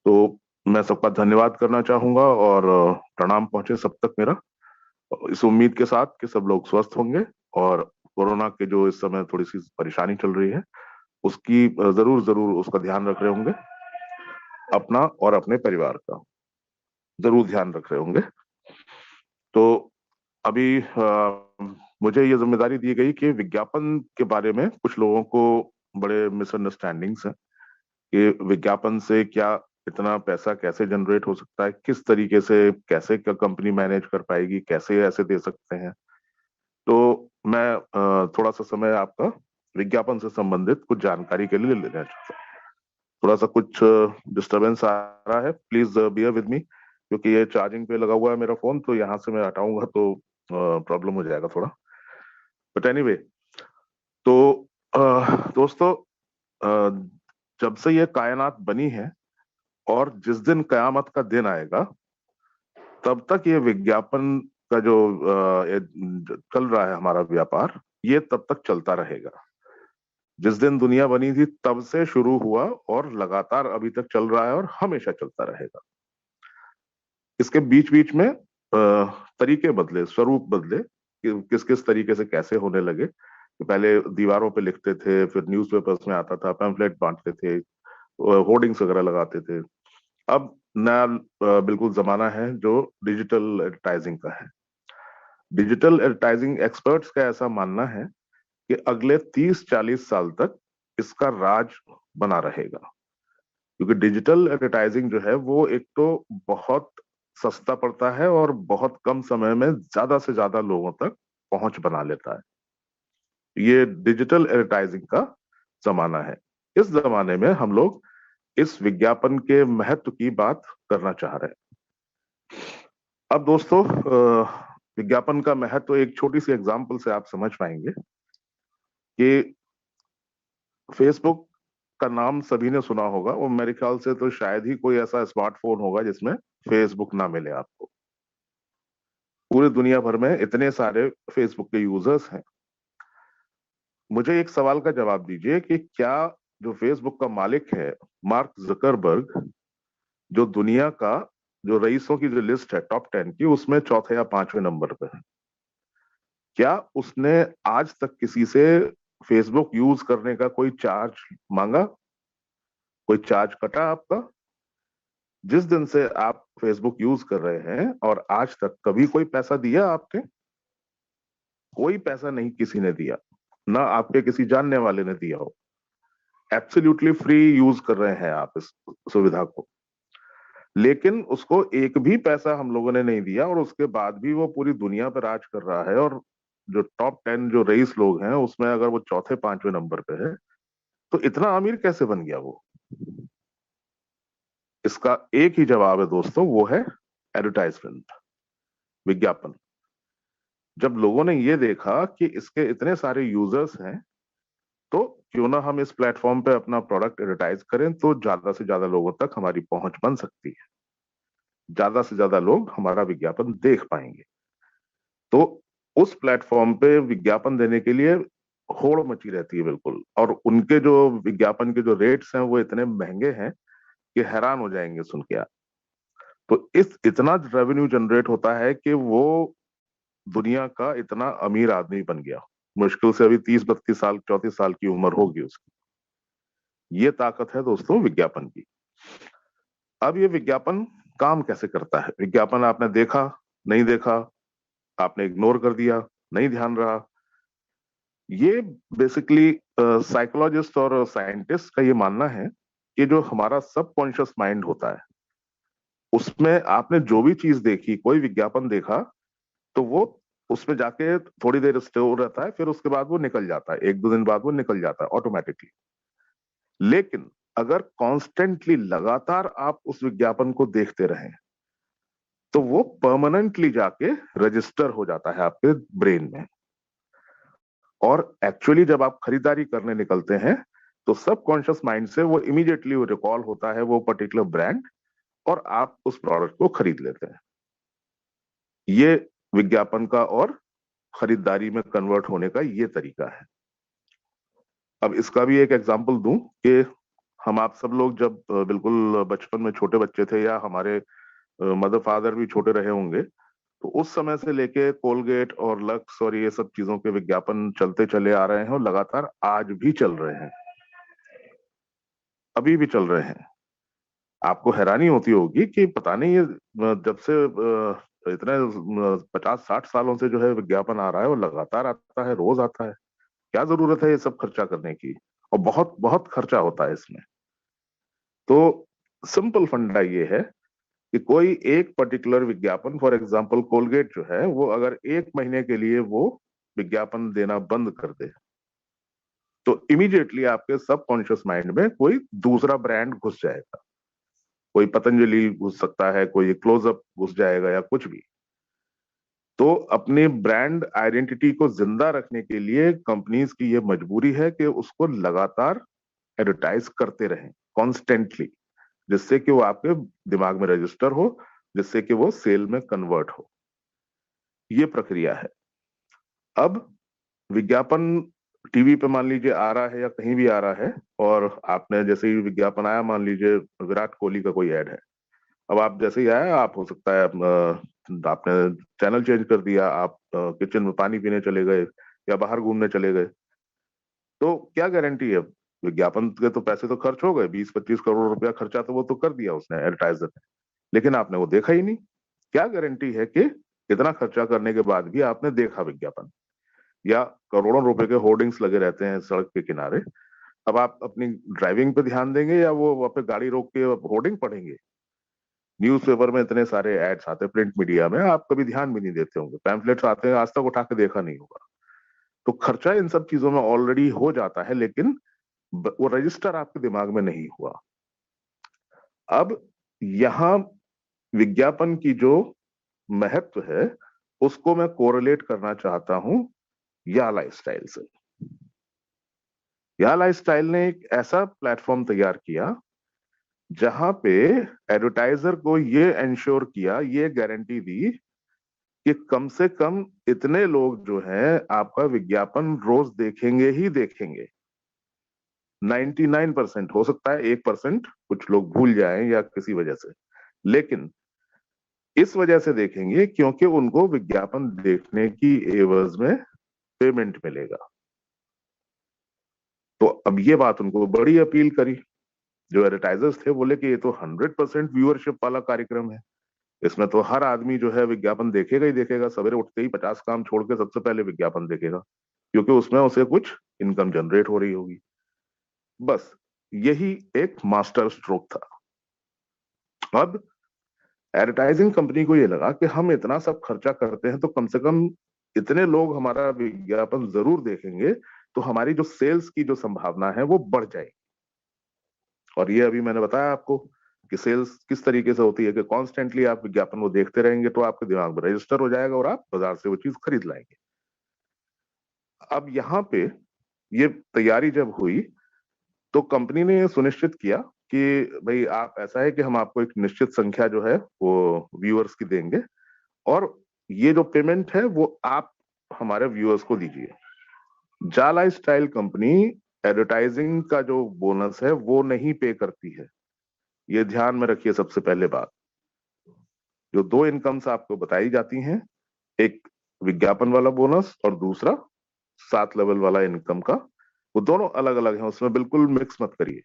तो मैं सबका धन्यवाद करना चाहूंगा और प्रणाम पहुंचे सब तक मेरा, इस उम्मीद के साथ कि सब लोग स्वस्थ होंगे और कोरोना के जो इस समय थोड़ी सी परेशानी चल रही है उसकी जरूर जरूर उसका ध्यान रख रहे होंगे, अपना और अपने परिवार का जरूर ध्यान रख रहे होंगे। तो अभी मुझे ये जिम्मेदारी दी गई कि विज्ञापन के बारे में कुछ लोगों को बड़े मिसअंडरस्टैंडिंग्स हैं कि विज्ञापन से क्या इतना पैसा कैसे जनरेट हो सकता है, किस तरीके से कैसे क्या कंपनी मैनेज कर पाएगी, कैसे ऐसे दे सकते हैं। तो मैं थोड़ा सा समय आपका विज्ञापन से संबंधित कुछ जानकारी के लिए लेना चाहता हूँ। थोड़ा सा कुछ डिस्टरबेंस आ रहा है, प्लीज बियर विद मी, क्योंकि ये चार्जिंग पे लगा हुआ है मेरा फोन, तो यहाँ से मैं हटाऊंगा तो प्रॉब्लम हो जाएगा थोड़ा। बट एनीवे, तो दोस्तों, अ, जब से ये कायनात बनी है और जिस दिन कयामत का दिन आएगा तब तक ये विज्ञापन का जो ये चल रहा है हमारा व्यापार, ये तब तक चलता रहेगा। जिस दिन दुनिया बनी थी तब से शुरू हुआ और लगातार अभी तक चल रहा है और हमेशा चलता रहेगा। इसके बीच बीच में तरीके बदले, स्वरूप बदले कि किस किस तरीके से कैसे होने लगे। कि पहले दीवारों पे लिखते थे, फिर न्यूज़पेपर्स में आता था, पैम्फलेट बांटते थे, होर्डिंग्स वगैरह लगाते थे। अब नया बिल्कुल जमाना है जो डिजिटल एडवर्टाइजिंग का है। डिजिटल एडवर्टाइजिंग एक्सपर्ट्स का ऐसा मानना है कि अगले 30-40 साल तक इसका राज बना रहेगा, क्योंकि डिजिटल एडवर्टाइजिंग जो है वो एक तो बहुत सस्ता पड़ता है और बहुत कम समय में ज्यादा से ज्यादा लोगों तक पहुंच बना लेता है। ये डिजिटल एडवर्टाइजिंग का जमाना है। इस जमाने में हम लोग इस विज्ञापन के महत्व की बात करना चाह रहे हैं। अब दोस्तों, विज्ञापन का महत्व एक छोटी सी एग्जांपल से आप समझ पाएंगे कि फेसबुक का नाम सभी ने सुना होगा, वो मेरे ख्याल से तो शायद ही कोई ऐसा स्मार्टफोन होगा जिसमें फेसबुक ना मिले आपको। पूरे दुनिया भर में इतने सारे फेसबुक के यूजर्स हैं। मुझे एक सवाल का जवाब दीजिए कि क्या जो फेसबुक का मालिक है, मार्क जकरबर्ग, जो दुनिया का जो रईसों की जो लिस्ट है टॉप 10 की, उसमें चौथे या पांचवें नंबर पे है, क्या उसने आज तक किसी से फेसबुक यूज करने का कोई चार्ज मांगा, कोई चार्ज कटा आपका? जिस दिन से आप फेसबुक यूज कर रहे हैं और आज तक कभी कोई पैसा दिया आपने? कोई पैसा नहीं किसी ने दिया, ना आपके किसी जानने वाले ने दिया हो। एब्सोल्युटली फ्री यूज कर रहे हैं आप इस सुविधा को। लेकिन उसको एक भी पैसा हम लोगों ने नहीं दिया और उसके बाद भी वो पूरी दुनिया पर राज कर रहा है। और जो टॉप 10 जो रईस लोग हैं उसमें अगर वो चौथे पांचवें नंबर पे है, तो इतना अमीर कैसे बन गया वो? इसका एक ही जवाब है दोस्तों, वो है एडवर्टाइजमेंट, विज्ञापन। जब लोगों ने ये देखा कि इसके इतने सारे यूजर्स हैं, तो क्यों ना हम इस प्लेटफॉर्म पे अपना प्रोडक्ट एडवर्टाइज करें, तो ज्यादा से ज्यादा लोगों तक हमारी पहुंच बन सकती है, ज्यादा से ज्यादा लोग हमारा विज्ञापन देख पाएंगे। तो उस प्लेटफॉर्म पे विज्ञापन देने के लिए होड़ मची रहती है बिल्कुल, और उनके जो विज्ञापन के जो रेट्स हैं वो इतने महंगे हैं कि हैरान हो जाएंगे सुन के आप। तो इस इतना रेवेन्यू जनरेट होता है कि वो दुनिया का इतना अमीर आदमी बन गया। मुश्किल से अभी 30-32 साल, 34 साल की उम्र होगी उसकी। ये ताकत है दोस्तों विज्ञापन की। अब ये विज्ञापन काम कैसे करता है? विज्ञापन आपने देखा, नहीं देखा, आपने इग्नोर कर दिया, नहीं ध्यान रहा, ये बेसिकली साइकोलॉजिस्ट और साइंटिस्ट का ये मानना है कि जो हमारा सबकॉन्शियस माइंड होता है, उसमें आपने जो भी चीज देखी, कोई विज्ञापन देखा, तो वो उसमें जाके थोड़ी देर स्टोर रहता है, फिर उसके बाद वो निकल जाता है, 1-2 दिन बाद वो निकल जाता है ऑटोमेटिकली। लेकिन अगर कॉन्स्टेंटली लगातार आप उस विज्ञापन को देखते रहें, तो वो परमानेंटली जाके रजिस्टर हो जाता है आपके ब्रेन में। और एक्चुअली जब आप खरीदारी करने निकलते हैं, तो सबकॉन्शियस माइंड से वो इमीडिएटली वो रिकॉल होता है वो पर्टिकुलर ब्रांड, और आप उस प्रोडक्ट को खरीद लेते हैं। ये विज्ञापन का और खरीदारी में कन्वर्ट होने का ये तरीका है। अब इसका भी एक एग्जांपल दूं कि हम आप सब लोग जब बिल्कुल बचपन में छोटे बच्चे थे, या हमारे मदर फादर भी छोटे रहे होंगे, तो उस समय से लेके कोलगेट और लक्स और ये सब चीजों के विज्ञापन चलते चले आ रहे हैं, और लगातार आज भी चल रहे हैं, अभी भी चल रहे हैं। आपको हैरानी होती होगी कि पता नहीं, ये जब से इतने 50-60 सालों से जो है विज्ञापन आ रहा है, वो लगातार आता है, रोज आता है। क्या जरूरत है ये सब खर्चा करने की? और बहुत बहुत खर्चा होता है इसमें। तो सिंपल फंडा ये है कि कोई एक पर्टिकुलर विज्ञापन, फॉर एग्जांपल कोलगेट जो है, वो अगर 1 महीने के लिए वो विज्ञापन देना बंद कर दे, तो इमीडिएटली आपके सबकॉन्शियस माइंड में कोई दूसरा ब्रांड घुस जाएगा। कोई पतंजलि घुस सकता है, कोई क्लोजअप घुस जाएगा, या कुछ भी। तो अपने ब्रांड आइडेंटिटी को जिंदा रखने के लिए कंपनीज की ये मजबूरी है कि उसको लगातार एडवर्टाइज करते रहें, कॉन्स्टेंटली, जिससे कि वो आपके दिमाग में रजिस्टर हो, जिससे कि वो सेल में कन्वर्ट हो। ये प्रक्रिया है। अब विज्ञापन टीवी पे मान लीजिए आ रहा है, या कहीं भी आ रहा है, और आपने जैसे ही विज्ञापन आया, मान लीजिए विराट कोहली का कोई ऐड है, अब आप जैसे ही आया, आप हो सकता है आपने चैनल चेंज कर दिया, आप किचन में पानी पीने चले गए, या बाहर घूमने चले गए, तो क्या गारंटी है? विज्ञापन के तो पैसे तो खर्च हो गए, 20-25 करोड़ रुपया खर्चा तो वो तो कर दिया उसने, एडवर्टाइजर ने, लेकिन आपने वो देखा ही नहीं। क्या गारंटी है कि इतना खर्चा करने के बाद भी आपने देखा विज्ञापन? या करोड़ों रुपए के होर्डिंग्स लगे रहते हैं सड़क के किनारे, अब आप अपनी ड्राइविंग पे ध्यान देंगे, या वो वहां पे गाड़ी रोक के होर्डिंग पढ़ेंगे? न्यूज़पेपर में इतने सारे एड्स आते हैं, प्रिंट मीडिया में, आप कभी ध्यान भी नहीं देते होंगे, पैम्फलेट्स आते हैं, आज तक उठा के देखा नहीं होगा। तो खर्चा इन सब चीजों में ऑलरेडी हो जाता है, लेकिन वो रजिस्टर आपके दिमाग में नहीं हुआ। अब यहां विज्ञापन की जो महत्व है, उसको मैं कोरिलेट करना चाहता हूं या लाइफस्टाइल से। या लाइफस्टाइल ने एक ऐसा प्लेटफॉर्म तैयार किया जहां पे एडवर्टाइजर को ये इंश्योर किया, ये गारंटी दी कि कम से कम इतने लोग जो हैं आपका विज्ञापन रोज देखेंगे ही देखेंगे। 99% हो सकता है 1% कुछ लोग भूल जाएं या किसी वजह से, लेकिन इस वजह से देखेंगे क्योंकि उनको विज्ञापन देखने की एवज में पेमेंट मिलेगा। तो अब ये बात उनको बड़ी अपील करी। जो एडवर्टाइजर्स थे बोले कि ये तो 100% व्यूअरशिप वाला कार्यक्रम है, इसमें तो हर आदमी जो है विज्ञापन देखेगा ही देखेगा, सवेरे उठते ही 50 काम छोड़ के सबसे पहले विज्ञापन देखेगा, क्योंकि उसमें उसे कुछ इनकम जनरेट हो रही होगी। बस यही एक मास्टर स्ट्रोक था। अब एडवर्टाइजिंग कंपनी को ये लगा कि हम इतना सब खर्चा करते हैं, तो कम से कम इतने लोग हमारा विज्ञापन जरूर देखेंगे, तो हमारी जो सेल्स की जो संभावना है वो बढ़ जाएगी। और ये अभी मैंने बताया आपको कि सेल्स किस तरीके से होती है, कि कॉन्स्टेंटली आप विज्ञापन वो देखते रहेंगे, तो आपके दिमाग में रजिस्टर हो जाएगा, और आप बाजार से वो चीज खरीद लाएंगे। अब यहाँ पे ये तैयारी जब हुई, तो कंपनी ने सुनिश्चित किया कि भाई, आप ऐसा है कि हम आपको एक निश्चित संख्या जो है वो व्यूअर्स की देंगे, और ये जो पेमेंट है वो आप हमारे व्यूअर्स को दीजिए। जाला स्टाइल कंपनी एडवर्टाइजिंग का जो बोनस है वो नहीं पे करती है। ये ध्यान में रखिए। सबसे पहले बात, जो दो इनकम्स आपको बताई जाती हैं, एक विज्ञापन वाला बोनस और दूसरा 7 लेवल वाला इनकम का, वो दोनों अलग अलग हैं, उसमें बिल्कुल मिक्स मत करिए।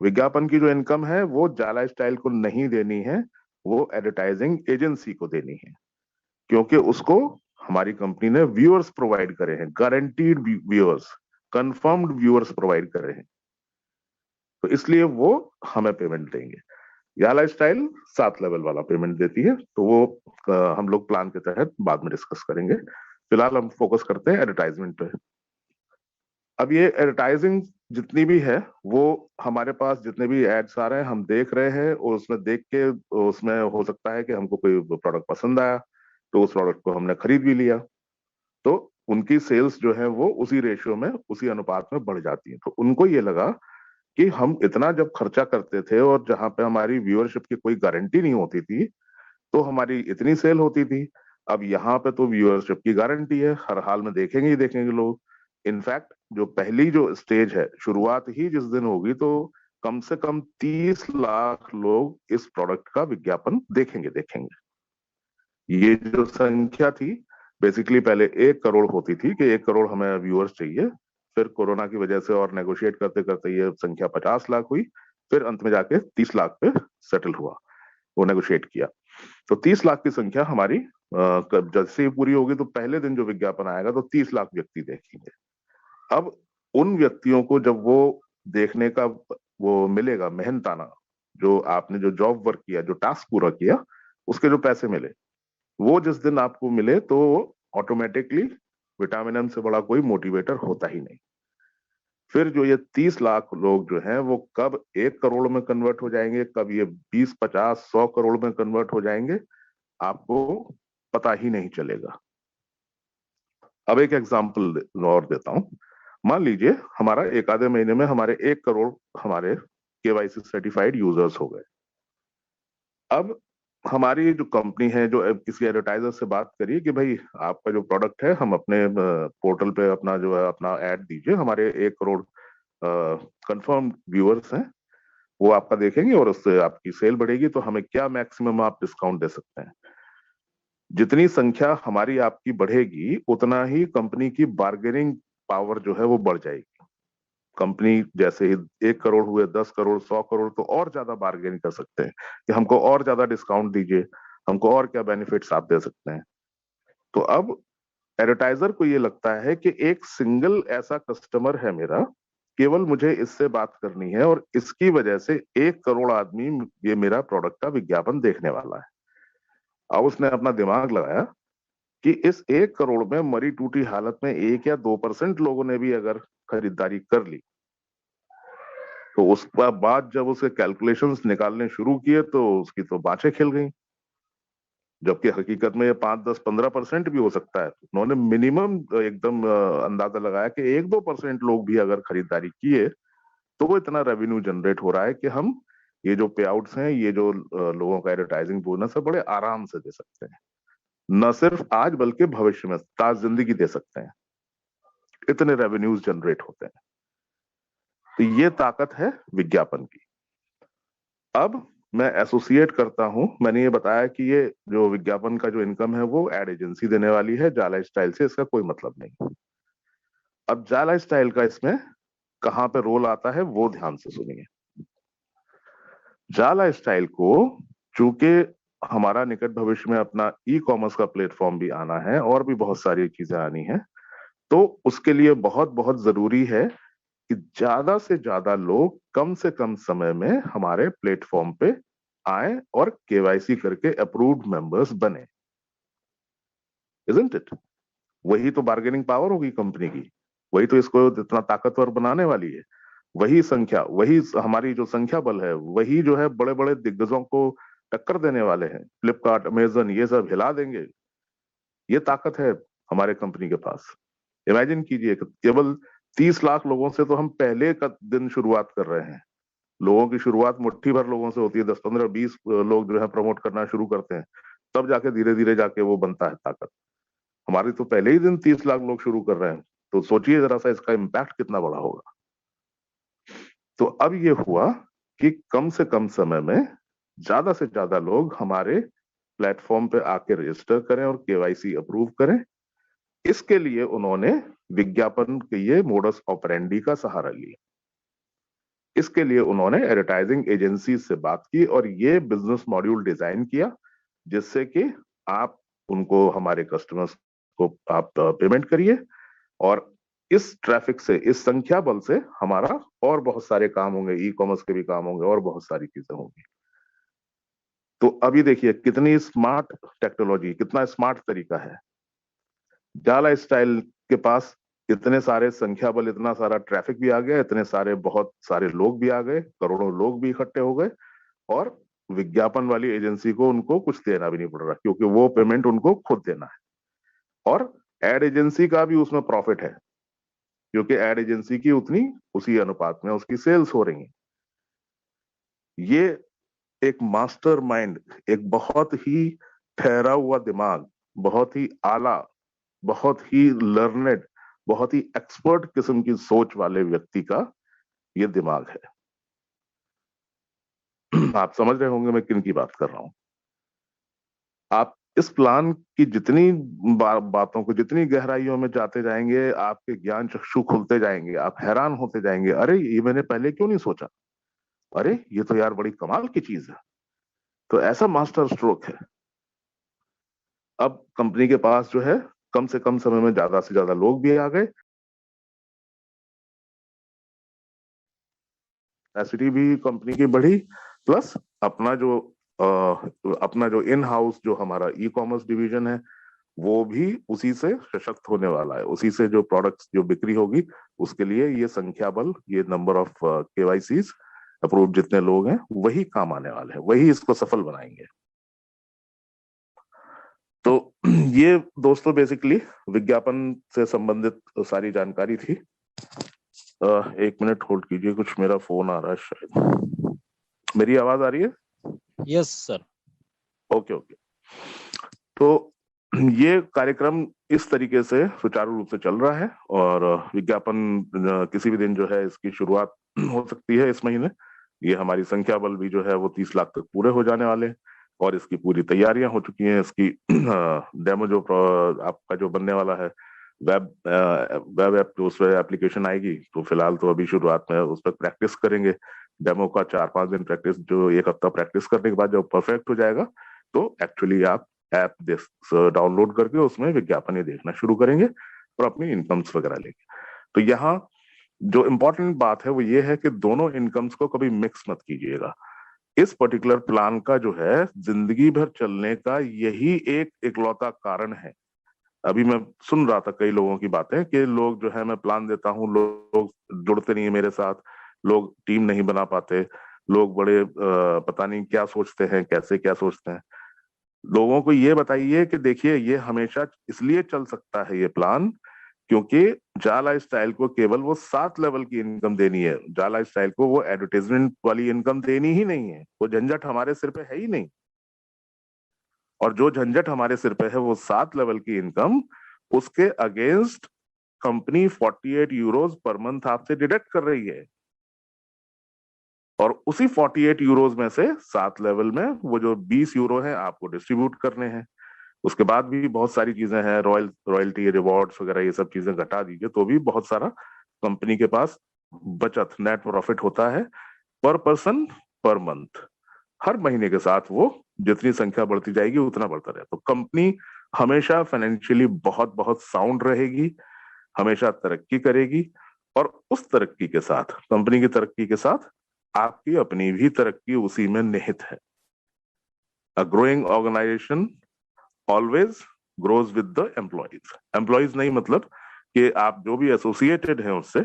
विज्ञापन की जो इनकम है वो जाला स्टाइल को नहीं देनी है, वो एडवर्टाइजिंग एजेंसी को देनी है, क्योंकि उसको हमारी कंपनी ने व्यूअर्स प्रोवाइड करे हैं, guaranteed viewers, confirmed viewers provide करे हैं, तो इसलिए वो हमें पेमेंट देंगे। याला स्टाइल 7 लेवल वाला पेमेंट देती है, तो वो हम लोग प्लान के तहत बाद में डिस्कस करेंगे। फिलहाल हम फोकस करते हैं एडवर्टाइजमेंट पे। अब ये एडवर्टाइजिंग जितनी भी है, वो हमारे पास जितने भी एड्स आ रहे हैं हम देख रहे हैं, और उसमें देख के उसमें हो सकता है कि हमको कोई प्रोडक्ट पसंद आया, तो उस प्रोडक्ट को हमने खरीद भी लिया, तो उनकी सेल्स जो है वो उसी रेशियो में, उसी अनुपात में बढ़ जाती है। तो उनको ये लगा कि हम इतना जब खर्चा करते थे, और जहां पे हमारी व्यूअरशिप की कोई गारंटी नहीं होती थी, तो हमारी इतनी सेल होती थी। अब यहाँ पे तो व्यूअरशिप की गारंटी है, हर हाल में देखेंगे ही देखेंगे लोग। इनफैक्ट जो पहली जो स्टेज है, शुरुआत ही जिस दिन होगी, तो कम से कम 30 लाख लोग इस प्रोडक्ट का विज्ञापन देखेंगे। ये जो संख्या थी, बेसिकली पहले 1 करोड़ होती थी कि 1 करोड़ हमें व्यूअर्स चाहिए। फिर कोरोना की वजह से और नेगोशिएट करते करते ये संख्या 50 लाख हुई। फिर अंत में जाके 30 लाख पे सेटल हुआ, वो नेगोशिएट किया। तो 30 लाख की संख्या हमारी जैसे ही पूरी होगी तो पहले दिन जो विज्ञापन आएगा तो 30 लाख व्यक्ति देखेंगे। अब उन व्यक्तियों को जब वो देखने का वो मिलेगा मेहनताना, जो आपने जो जॉब वर्क किया, जो टास्क पूरा किया, उसके जो पैसे मिले, वो जिस दिन आपको मिले तो ऑटोमेटिकली विटामिन एम से बड़ा कोई मोटिवेटर होता ही नहीं। फिर जो ये 30 लाख लोग जो हैं वो कब 1 करोड़ में कन्वर्ट हो जाएंगे, कब ये 20, 50, 100 करोड़ में कन्वर्ट हो जाएंगे, आपको पता ही नहीं चलेगा। अब एक एग्जाम्पल और देता हूं। मान लीजिए हमारा एक आधे महीने में हमारे 1 करोड़ हमारे केवाईसी सर्टिफाइड यूजर्स हो गए। अब हमारी जो कंपनी है, जो किसी एडवर्टाइजर से बात करिए कि भाई आपका जो प्रोडक्ट है, हम अपने पोर्टल पे अपना जो है अपना ऐड दीजिए, हमारे 1 करोड़ कंफर्म व्यूअर्स हैं, वो आपका देखेंगे और उससे आपकी सेल बढ़ेगी, तो हमें क्या मैक्सिमम आप डिस्काउंट दे सकते हैं। जितनी संख्या हमारी आपकी बढ़ेगी उतना ही कंपनी की बार्गेनिंग पावर जो है वो बढ़ जाएगी। कंपनी जैसे ही 1 करोड़ हुए, 10 करोड़, 100 करोड़, तो और ज्यादा बार्गेन कर सकते हैं कि हमको और ज्यादा डिस्काउंट दीजिए, हमको और क्या बेनिफिट्स आप दे सकते हैं। तो अब एडवर्टाइजर को ये लगता है कि एक सिंगल ऐसा कस्टमर है मेरा, केवल मुझे इससे बात करनी है और इसकी वजह से 1 करोड़ आदमी ये मेरा प्रोडक्ट का विज्ञापन देखने वाला है। अब उसने अपना दिमाग लगाया कि इस 1 करोड़ में मरी टूटी हालत में 1 या 2% लोगों ने भी अगर खरीदारी कर ली, तो उसके बाद जब उसे कैलकुलेशंस निकालने शुरू किए तो उसकी तो बाँछें खिल गई। जबकि हकीकत में ये 5, 10, 15% भी हो सकता है। उन्होंने मिनिमम एकदम अंदाजा लगाया कि 1-2% लोग भी अगर खरीदारी किए तो वो इतना रेवेन्यू जनरेट हो रहा है कि हम ये जो पे आउट्स हैं, ये जो लोगों का एडवर्टाइजिंग बोनस है, बड़े आराम से दे सकते हैं। न सिर्फ आज बल्कि भविष्य में ताज जिंदगी दे सकते हैं। इतने रेवेन्यूज जनरेट होते हैं। तो ये ताकत है विज्ञापन की। अब मैं एसोसिएट करता हूं, मैंने ये बताया कि ये जो विज्ञापन का जो इनकम है वो एड एजेंसी देने वाली है, जाला स्टाइल से इसका कोई मतलब नहीं। अब जाला स्टाइल का इसमें कहां पे रोल आता है वो ध्यान से सुनिए। जाला स्टाइल को चूंकि हमारा निकट भविष्य में अपना ई कॉमर्स का प्लेटफॉर्म भी आना है और भी बहुत सारी चीजें आनी है, तो उसके लिए बहुत बहुत जरूरी है कि ज्यादा से ज्यादा लोग कम से कम समय में हमारे प्लेटफॉर्म पे आए और केवाईसी करके अप्रूव्ड मेंबर्स बने। Isn't it? वही तो बार्गेनिंग पावर होगी कंपनी की, वही तो इसको इतना ताकतवर बनाने वाली है। वही संख्या, वही हमारी जो संख्या बल है, वही जो है बड़े बड़े दिग्गजों को टक्कर देने वाले हैं। फ्लिपकार्ट, अमेजन, ये सब हिला देंगे। ये ताकत है हमारे कंपनी के पास। इमेजिन कीजिए कि केवल 30 लाख लोगों से तो हम पहले का दिन शुरुआत कर रहे हैं। लोगों की शुरुआत मुट्ठी भर लोगों से होती है, 10, 15, 20 लोग जो है प्रमोट करना शुरू करते हैं, तब जाके धीरे धीरे जाके वो बनता है ताकत। हमारी तो पहले ही दिन 30 लाख लोग शुरू कर रहे हैं, तो सोचिए जरा सा इसका इम्पैक्ट कितना बड़ा होगा। तो अब ये हुआ कि कम से कम समय में ज्यादा से ज्यादा लोग हमारे प्लेटफॉर्म पे आके रजिस्टर करें और केवाईसी अप्रूव करें। इसके लिए उन्होंने विज्ञापन के ये मोडस ऑपरेंडी का सहारा लिया। इसके लिए उन्होंने एडवर्टाइजिंग एजेंसी से बात की और ये बिजनेस मॉड्यूल डिजाइन किया जिससे कि आप उनको, हमारे कस्टमर्स को आप पेमेंट करिए और इस ट्रैफिक से, इस संख्या बल से हमारा और बहुत सारे काम होंगे, ई कॉमर्स के भी काम होंगे और बहुत सारी चीजें होंगी। तो अभी देखिए कितनी स्मार्ट टेक्नोलॉजी, कितना स्मार्ट तरीका है। जाला स्टाइल के पास इतने सारे संख्या बल, इतना सारा ट्रैफिक भी आ गया, इतने सारे बहुत सारे लोग भी आ गए, करोड़ों लोग भी इकट्ठे हो गए और विज्ञापन वाली एजेंसी को उनको कुछ देना भी नहीं पड़ रहा क्योंकि वो पेमेंट उनको खुद देना है। और एड एजेंसी का भी उसमें प्रॉफिट है क्योंकि एड एजेंसी की उतनी उसी अनुपात में उसकी सेल्स हो रही है। ये एक मास्टरमाइंड, एक बहुत ही ठहरा हुआ दिमाग, बहुत ही आला, बहुत ही लर्नेड, बहुत ही एक्सपर्ट किस्म की सोच वाले व्यक्ति का ये दिमाग है। आप समझ रहे होंगे मैं किन की बात कर रहा हूं। आप इस प्लान की जितनी बातों को जितनी गहराइयों में जाते जाएंगे, आपके ज्ञान चक्षु खुलते जाएंगे, आप हैरान होते जाएंगे, अरे ये मैंने पहले क्यों नहीं सोचा, अरे ये तो यार बड़ी कमाल की चीज है। तो ऐसा मास्टर स्ट्रोक है। अब कंपनी के पास जो है कम से कम समय में ज्यादा से ज्यादा लोग भी आ गए, कैपेसिटी भी कंपनी की बढ़ी, प्लस अपना जो अपना जो इन हाउस जो हमारा ई कॉमर्स डिवीजन है वो भी उसी से सशक्त होने वाला है। उसी से जो प्रोडक्ट्स जो बिक्री होगी उसके लिए ये संख्या बल, ये नंबर ऑफ केवाईसीज अप्रूव जितने लोग हैं वही काम आने वाले हैं, वही इसको सफल बनाएंगे। तो ये दोस्तों बेसिकली विज्ञापन से संबंधित सारी जानकारी थी। एक मिनट होल्ड कीजिए, कुछ मेरा फोन आ रहा है शायद। मेरी आवाज आ रही है? Yes sir. Okay okay. तो ये कार्यक्रम इस तरीके से सुचारू रूप से चल रहा है और विज्ञापन किसी भी दिन जो है इसकी शुरुआत हो सकती है इस महीने। ये हमारी संख्या बल भी जो है वो 30 लाख तक पूरे हो जाने वाले हैं और इसकी पूरी तैयारियां हो चुकी हैं। इसकी डेमो जो आपका जो बनने वाला है वेब ऐप, जो उस पर एप्लीकेशन आएगी, तो फिलहाल तो अभी शुरुआत में उस पर प्रैक्टिस करेंगे। डेमो का 4-5 दिन प्रैक्टिस, जो 1 हफ्ता प्रैक्टिस करने के बाद जब परफेक्ट हो जाएगा तो एक्चुअली आप ऐप डाउनलोड करके उसमें विज्ञापन ही देखना शुरू करेंगे और अपनी इनकम्स वगैरह लेंगे। तो यहाँ जो इम्पोर्टेंट बात है वो ये है कि दोनों इनकम्स को कभी मिक्स मत कीजिएगा। इस पर्टिकुलर प्लान का जो है जिंदगी भर चलने का यही एक इकलौता कारण है। अभी मैं सुन रहा था कई लोगों की बातें कि लोग जो है, मैं प्लान देता हूँ, लोग जुड़ते नहीं है मेरे साथ, लोग टीम नहीं बना पाते, लोग बड़े पता नहीं क्या सोचते हैं, कैसे क्या सोचते हैं। लोगों को ये बताइए कि देखिए ये हमेशा इसलिए चल सकता है ये प्लान क्योंकि जा लाइफस्टाइल को केवल वो 7 लेवल की इनकम देनी है। जा लाइफस्टाइल को वो एडवर्टाइजमेंट वाली इनकम देनी ही नहीं है, वो झंझट हमारे सिर पे है ही नहीं। और जो झंझट हमारे सिर पे है वो 7 लेवल की इनकम, उसके against company 48 euros per month आपसे डिडक्ट कर रही है। और उसी 48 यूरोज में से 7 लेवल में वो जो 20 यूरो है आपको डिस्ट्रीब्यूट करने हैं। उसके बाद भी बहुत सारी चीजें हैं, रॉयल्टी, रिवॉर्ड्स वगैरह, ये सब चीजें घटा दीजिए तो भी बहुत सारा कंपनी के पास बचत, नेट प्रॉफिट होता है पर पर्सन पर मंथ। हर महीने के साथ वो जितनी संख्या बढ़ती जाएगी उतना बढ़ता रहे, तो कंपनी हमेशा फाइनेंशियली बहुत बहुत साउंड रहेगी, हमेशा तरक्की करेगी। और उस तरक्की के साथ, कंपनी की तरक्की के साथ आपकी अपनी भी तरक्की उसी में निहित है। A growing organisation always grows with the employees. Employees नहीं मतलब कि आप जो भी एसोसिएटेड हैं उससे,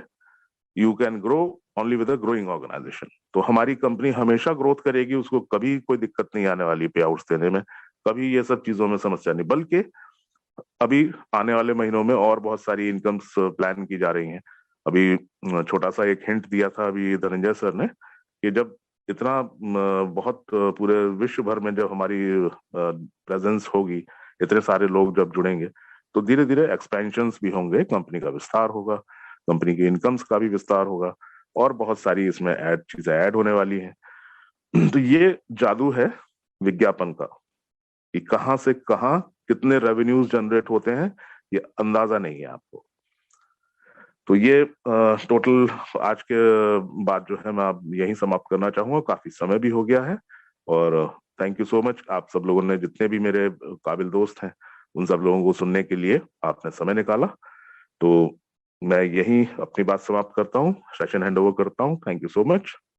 you can grow only with a growing organisation. तो हमारी कंपनी हमेशा ग्रोथ करेगी, उसको कभी कोई दिक्कत नहीं आने वाली पे आउट्स देने में, कभी ये सब चीजों में समस्या नहीं। बल्कि अभी आने वाले महीनों में और बहुत सारी इनकम्स प्लान की जा रही हैं। अभी छोटा सा एक हिंट दिया था अभी धनंजय सर ने कि जब इतना बहुत पूरे विश्व भर में जब हमारी प्रेजेंस होगी, इतने सारे लोग जब जुड़ेंगे तो धीरे धीरे एक्सपेंशंस भी होंगे, कंपनी का विस्तार होगा, कंपनी की इनकम्स का भी विस्तार होगा और बहुत सारी इसमें चीजें ऐड होने वाली हैं। तो ये जादू है विज्ञापन का कि कहाँ से कहाँ कितने रेवेन्यूज जनरेट होते हैं ये अंदाजा नहीं है आपको। तो ये टोटल आज के बाद जो है मैं अब यहीं समाप्त करना चाहूंगा, काफी समय भी हो गया है। और थैंक यू सो मच, आप सब लोगों ने, जितने भी मेरे काबिल दोस्त हैं उन सब लोगों को सुनने के लिए आपने समय निकाला। तो मैं यहीं अपनी बात समाप्त करता हूँ, सेशन हैंड ओवर करता हूँ। Thank you so much.